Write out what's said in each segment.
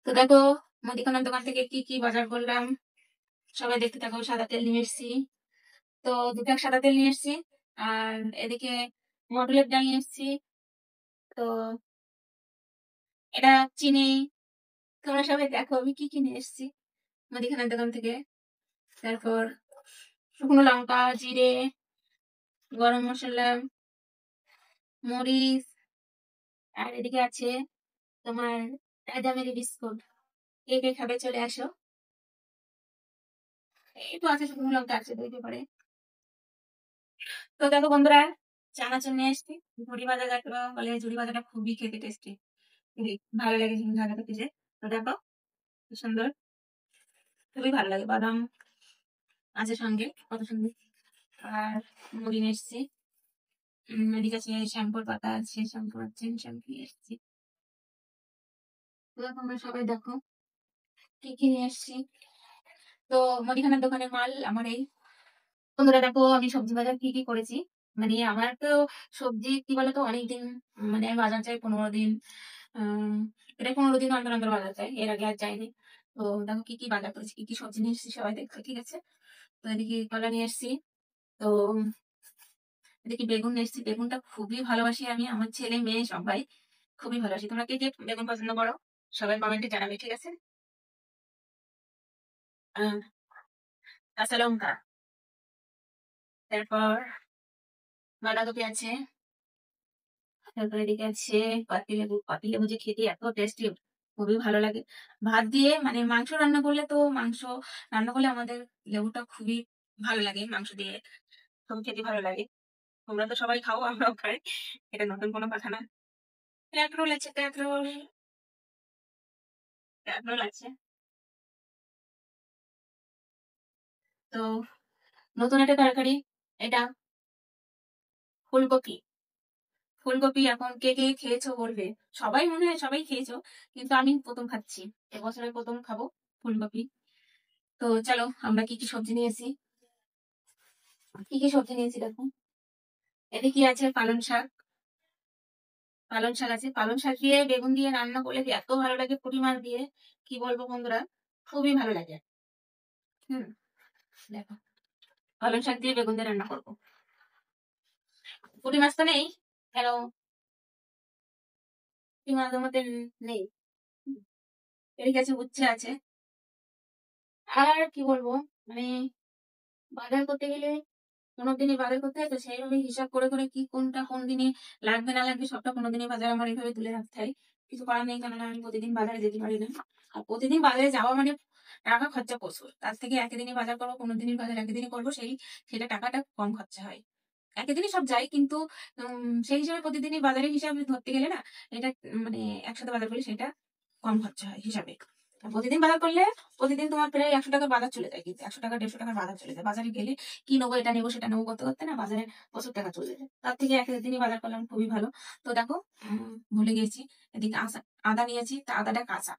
তো দেখো মুদিখানার দোকান থেকে কি কি বাজার করলাম, সবাই দেখতে থাকো। সাদা তেল নিয়ে এসেছি, তো 2 ব্যাগ সাদা তেল নিয়ে এসেছি। আর এদিকে মটুলের ডাল নিয়ে এসেছি। তো এটা চিনি। তোমরা সবাই দেখো আমি কি কি নিয়ে এসেছি মুদিখানার দোকান থেকে। তারপর শুকনো লঙ্কা, জিরে, গরম মশলা, মরিচ। আর এদিকে আছে তোমার রাজামেরি বিস্কুট। কে কে খাবে চলে আসো। এই তো আছে, শুকনো লঙ্কা আছে দিতে পারে। তো দেখো বন্ধুরা, চানাচুর নিয়ে এসেছি। ঝুড়ি ভাজা যাকে বলে, ঝুড়ি ভাজাটা খুবই খেতে টেস্টি, ভালো লাগে ঝুড়ি ভাজা খেতে। তো দেখো কি সুন্দর, খুবই ভালো লাগে। বাদাম আছে সঙ্গে, কত সুন্দর। আর মুড়ি নিয়ে এসেছি। এদিকে আছে শ্যাম্পুর পাতা আছে, শ্যাম্পু আছে, শ্যাম্পু নিয়ে এসেছি। তো তোমরা সবাই দেখো কি কি নিয়ে এসেছি। তো মুদিখানার দোকানের মাল আমার এই। বন্ধুরা দেখো আমি সবজি বাজার কি কি করেছি। মানে আমার তো সবজি কি বলতো অনেকদিন, মানে আমি বাজার যাই 15 দিন। এটা 15 দিন অন্তর অন্তর বাজার যাই, এর আগে আর যাইনি। তো দেখো কি কি বাজার করেছি, কি কি সবজি নিয়ে এসেছি সবাই দেখো, ঠিক আছে। তো এদিকে কলা নিয়ে এসেছি। তো এদিকে বেগুন নিয়ে এসেছি। বেগুনটা খুবই ভালোবাসি আমি, আমার ছেলে মেয়ে সবাই খুবই ভালোবাসি। তোমরা কে কে বেগুন পছন্দ করো সবাই কমেন্টে জানাবে, ঠিক আছে। আহ, কাঁচা লঙ্কা, তারপর বাঁধাকপি আছে, তারপর এদিকে আছে পাতিলেবু। পাতিলেবু যে খেতে এত টেস্টি, খুবই ভালো লাগে ভাত দিয়ে। মানে মাংস রান্না করলে, তো মাংস রান্না করলে আমাদের লেবুটা খুবই ভালো লাগে মাংস দিয়ে, খুব খেতে ভালো লাগে। তোমরা তো সবাই খাও, আমরাও খাই, এটা নতুন কোনো কথা না। ক্যাকরোল আছে, ক্যাকরোল, ক্যাকরোল আছে। তো নতুন একটা তরকারি, এটা ফুলকপি। ফুলকপি এখন কে কে খেয়েছো বলবে। সবাই মনে হয় সবাই খেয়েছো, কিন্তু আমি প্রথম খাচ্ছি, এবছরের প্রথম খাবো ফুলকপি। তো চলো আমরা কি কি সবজি নিয়েছি, কি কি সবজি নিয়েছি দেখো। এদিকে আছে পালং শাক। পালং শাক আছে, পালং শাক দিয়ে বেগুন দিয়ে রান্না করলে যে এত ভালো লাগে, পুঁটি মাছ দিয়ে কি বলবো বন্ধুরা, খুবই ভালো লাগে। হুম, দেখো পালং শাক দিয়ে বেগুন দিয়ে রান্না করবো। পুঁটি মাছ তো নেই, কেন পুঁটি মাছ আমাদের নেই। হুম, এদিকে আছে উচ্ছে আছে। আর কি বলবো, মানে বাজার করতে গেলে কোনোদিনই বাজার করতে হয়, তো সেইভাবে হিসাব করে করে কি কোনটা কোন দিনে লাগবে না লাগবে সবটা কোনোদিনই বাজার আমার এইভাবে তুলে রাখতে হয়। কিছু করার নেই, কেননা আমি প্রতিদিন বাজারে যেতে পারি না। আর প্রতিদিন বাজারে যাওয়া মানে টাকা খরচা প্রচুর। তার থেকে একদিনই বাজার করবো, কোনোদিনই বাজার একদিনই করবো, সেটা টাকাটা কম খরচা হয়। একদিনই সব যাই, কিন্তু সেই হিসাবে প্রতিদিনই বাজারের হিসাবে ধরতে গেলে না, এটা মানে একসাথে বাজার করলে সেটা কম খরচা হয় হিসাবে। আর প্রতিদিন বাজার করলে প্রতিদিন তোমার প্রায় 100 টাকার বাজার চলে যায়, কিন্তু 100 টাকা 150 টাকার বাজার চলে যায়। বাজারে গেলে কি নেবো, এটা নেবো সেটা নেবো করতে করতে না বাজারে প্রচুর টাকা চলে যায়। তার থেকে একদিনই বাজার করলাম খুবই ভালো। তো দেখো ভুলে গেছি, এদিকে আদা নিয়েছি। তা আদাটা কাঁচা,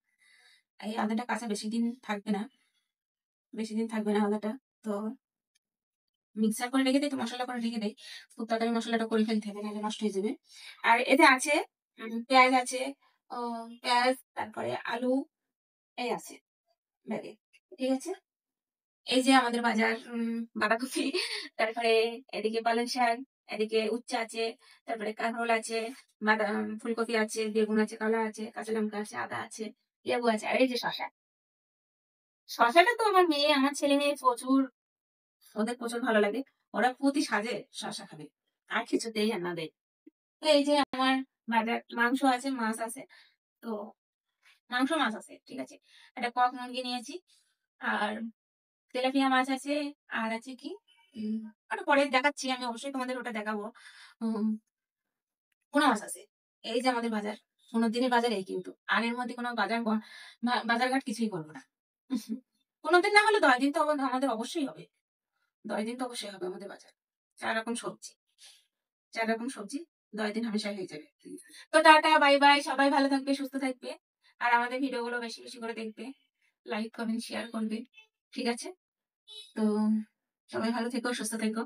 এই আদাটা কাঁচা বেশি দিন থাকবে না, বেশি দিন থাকবে না আদাটা। তো মিক্সার করে রেখে দেয়, তো মশলা করে রেখে দেয়, খুব তাড়াতাড়ি মশলাটা করে ফেলতে হবে, নাহলে নষ্ট হয়ে যাবে। আর এতে আছে পেঁয়াজ আছে, পেঁয়াজ, তারপরে আলু, এই আছে ব্যাগে, ঠিক আছে। এই যে আমাদের বাজার, বাঁধাকপি, তারপরে এদিকে পালং শাক, এদিকে উচ্ছে আছে, তারপরে কাঁকরোল আছে, বাদাম, ফুলকপি আছে, বেগুন আছে, কলা আছে, কাঁচা লঙ্কা আছে, আদা আছে, লেবু আছে, আর এই যে শশা। শশাটা তো আমার মেয়ে, আমার ছেলে মেয়ে প্রচুর, ওদের প্রচুর ভালো লাগে। ওরা প্রতি সাজে শশা খাবে, আর কিছুতেই আর না দেয়। তো এই যে আমার বাজার, মাংস আছে, মাছ আছে। তো মাংস মাছ আছে, ঠিক আছে। একটা কক মুরগি নিয়েছি, আর তেলাপিয়া মাছ আছে, আর আছে কি ওটা পরে দেখাচ্ছি, আমি অবশ্যই তোমাদের ওটা দেখাবো। উম, পোনা মাছ আছে। এই যে আমাদের বাজার, 15 দিনের বাজার এই, কিন্তু আর এর মধ্যে কোনো বাজার ঘাট কিছুই করবো না। 15 দিন না হলে 10 দিন তো আমাদের অবশ্যই হবে, 10 দিন তো অবশ্যই হবে আমাদের বাজার। 4 রকম সবজি, 4 রকম সবজি 10 দিন হামেশাই হয়ে যাবে। তো টাটা বাই বাই, সবাই ভালো থাকবে, সুস্থ থাকবে। আর আমাদের ভিডিওগুলো বেশি বেশি করে দেখবে, লাইক কমেন্ট শেয়ার করবে, ঠিক আছে। তো সবাই ভালো থেকো, সুস্থ থেকো।